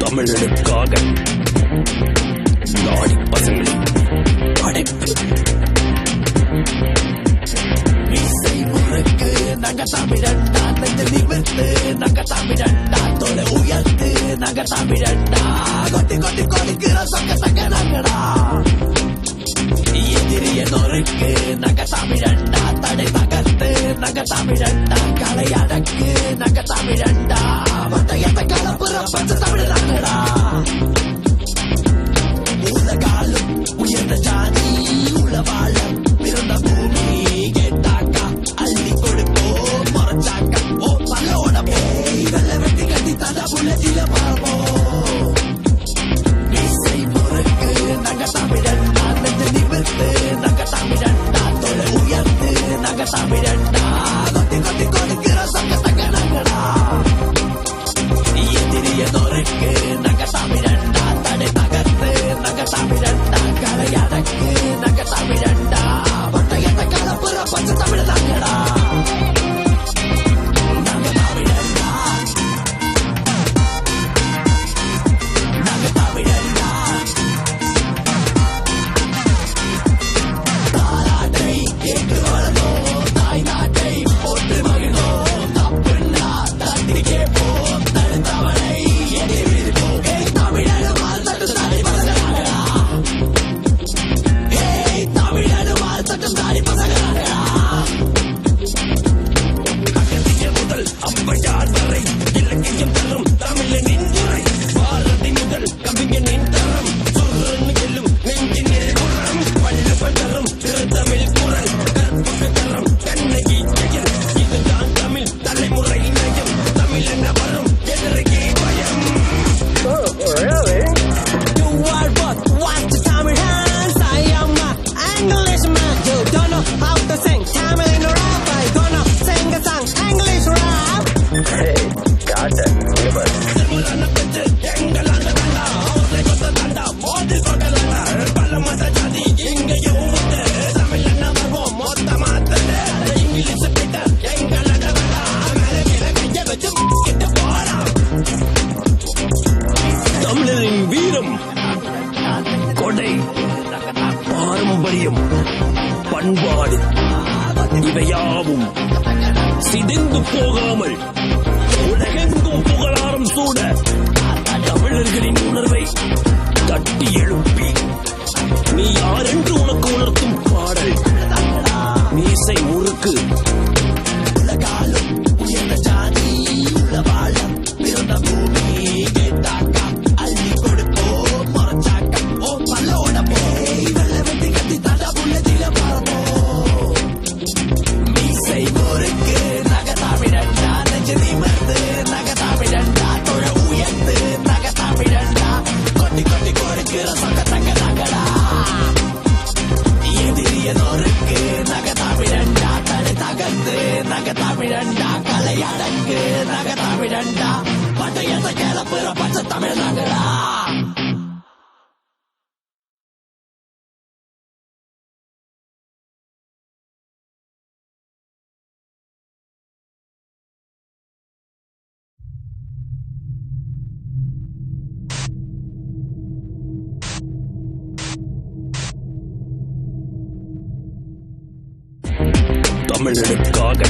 தமிழனுக்காக நாடி பசங்களை படைப்பு மீசை முறுக்கு நாங்க தமிழண்டா நெஞ்சல் நிமிர்த்து நாங்க தமிழண்டா தோலை உயர்த்து நாங்க தமிழண்டா கொட்டி கொட்டி கொடிக்கிற சொக்க சக்க நாங்கடா எதிரிய நொறுக்கு நாங்க தமிழண்டா தடை தகர்த்து நாங்க தமிழண்டா கலை அடக்கு நாங்க தமிழண்டா வட்டயத்தை கலப்புற பச்சை தமிழாங்கடா உலகாலும் உயர்ந்த ஜாதி உளவாழ பிறந்த பூமி கேட்டாக்கா அள்ளி கொடுப்போம் மறைச்சாக்கா ஓ பல்லோட பேய் வெள்ள வெட்டி கட்டி தட புலத்தில பார்ப்போம் மீசை முறுக்கு நாங்க தமிழண்டா நெஞ்சு நிமிர்த்து நாங்க தமிழண்டா தோலை உயர்த்து நாங்க தமிழண்டா கொட்டி கொட்டி கொடுக்கிற சங்க சங்க நாங்கடா எதிரிய நொறுக்கு நாங்க தமிழண்டா தடை தகர்த்து நாங்க தமிழண்டா கலை அடக்கு நாங்க தமிழண்டா வட்டயத்தை கலப்புற பச்சை தமிழாங்கடா நாங்க தமிழண்டா நாங்க தமிழண்டா தாராட்டை கேட்டு வளர்ந்தோம் தாய் நாட்டை போட்டு மகிழ்ந்தோம் தப்புன்னா தட்டி கேட்போம் தடுத்தவனை எதிர்ப்போம் தமிழனுமால் தட்டு தாடி பசங்களாகடா தமிழனுமால் தட்டு தாடி பசங்களாகடா அகத்திய முதல் அம்பையார் வரை இலக்கியம் தரும் தமிழனின் துறை பாரதி முதல் கவிஞனின் தரம் சொல்றன்னு எல்லும் நெஞ்சினில் குரம் வல்லவன் தரும் திருத்தமிழ் குரல் கற்பக தரம் கண்ணகி ஜெயம் இதுதான் தமிழ் தலைமுறை நயம் தமிழன வரும் எதிர்கே பயம் You are what the Tamil hands. I am a English man. You don't know how to sing Tamil in rap. I gonna sing a song English rap. திருமண பெற்று எங்களாண்ட தாண்டா அவரை கொத்த தாண்டா மோதி கொண்டலாண்டா பல மத ஜாதி எங்கேயும் உண்டு தமிழ் வருவோம் மொத்த மாத்தல இங்கிலீஷ் பீட்டர் எங்களோட வேண்டா மேல கீழே கைய வச்சு கிட்ட போறான் தமிழரின் வீரம் கொடை பாரம்பரியம் பண்பாடு இவையாவும் சிதைந்து போகாமல் உலகெங்கும் புகழாரம் சூட தமிழர்களின் உணர்வை தட்டி எழுப்பி நீ யார் என்று உனக்கு உணர்த்தும் பாடல் மீசை முறுக்கு உலகாலும் உயர்ந்த ஜாதி உளவாழ பிறந்த பூமி கேட்டாக்கா அள்ளி கொடுப்போம் மறைச்சாக்கா ஓ பல்லோட பேய் வெள்ள வெட்டி கட்டி தட புள்ளத்தில பார்ப்போம் மீசை முறுக்கு நாங்க தமிழண்டா நெஞ்சு நிமிர்ந்து நாங்க தமிழண்டா தொழ உயர்ந்து நாங்க தமிழண்டா கொட்டி கொட்டி கொடுக்கிற சொக்க தங்க நாங்கடா எதிரிய நொறுக்கு நாங்க தமிழண்டா தடை தகர்த்து நாங்க தமிழண்டா கலை அடக்கு நாங்க தமிழண்டா பட்டயத்தை கிளப்புற பச்சை தமிழ் நாங்கடா தமிழனுக்காக